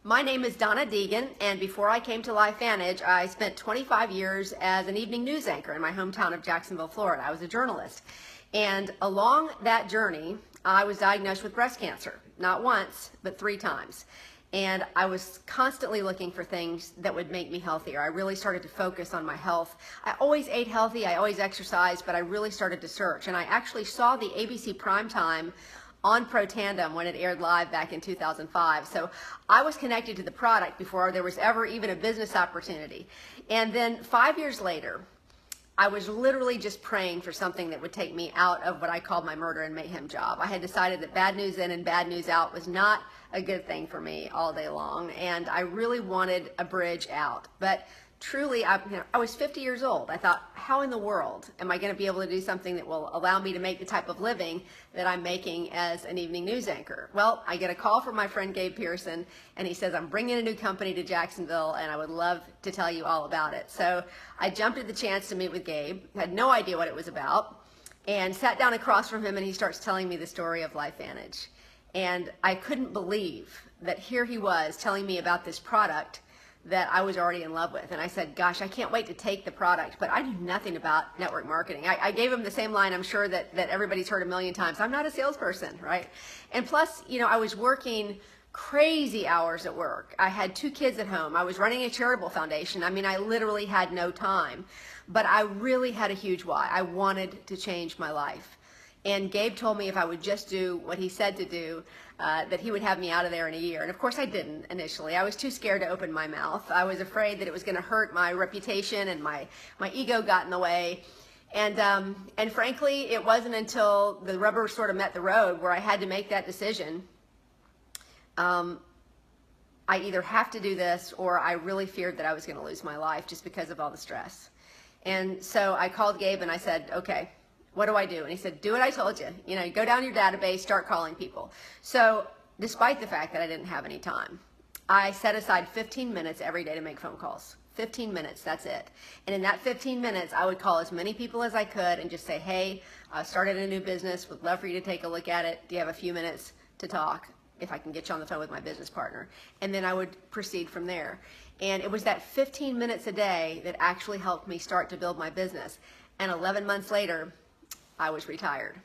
My name is Donna Deegan, and before I came to LifeVantage, I spent 25 years as an evening news anchor in my hometown of Jacksonville, Florida. I was a journalist. And along that journey, I was diagnosed with breast cancer, not once, but 3 times. And I was constantly looking for things that would make me healthier. I really started to focus on my health. I always ate healthy, I always exercised, but I really started to search. And I actually saw the ABC primetime on Pro Tandem when it aired live back in 2005. So I was connected to the product before there was ever even a business opportunity. And then 5 years later, I was literally just praying for something that would take me out of what I called my murder and mayhem job. I had decided that bad news in and bad news out was not a good thing for me all day long, and I really wanted a bridge out. But truly, I was 50 years old. I thought, how in the world am I going to be able to do something that will allow me to make the type of living that I'm making as an evening news anchor? Well, I get a call from my friend Gabe Pearson, and he says, I'm bringing a new company to Jacksonville, and I would love to tell you all about it. So I jumped at the chance to meet with Gabe, had no idea what it was about, and sat down across from him, and he starts telling me the story of LifeVantage. And I couldn't believe that here he was telling me about this product that I was already in love with. And I said, gosh, I can't wait to take the product, but I knew nothing about network marketing. I gave him the same line I'm sure that everybody's heard a million times. I'm not a salesperson, right? And plus, I was working crazy hours at work. I had 2 kids at home. I was running a charitable foundation. I mean, I literally had no time, but I really had a huge why. I wanted to change my life. And Gabe told me if I would just do what he said to do, that he would have me out of there in a year. And of course I didn't initially. I was too scared to open my mouth. I was afraid that it was going to hurt my reputation, and my ego got in the way. And frankly, it wasn't until the rubber sort of met the road where I had to make that decision. I either have to do this, or I really feared that I was going to lose my life just because of all the stress. And so I called Gabe and I said, okay, what do I do? And he said, do what I told you. Go down your database, start calling people. So despite the fact that I didn't have any time, I set aside 15 minutes every day to make phone calls. 15 minutes, that's it. And in that 15 minutes, I would call as many people as I could and just say, hey, I started a new business, would love for you to take a look at it. Do you have a few minutes to talk? If I can get you on the phone with my business partner. And then I would proceed from there. And it was that 15 minutes a day that actually helped me start to build my business. And 11 months later, I was retired.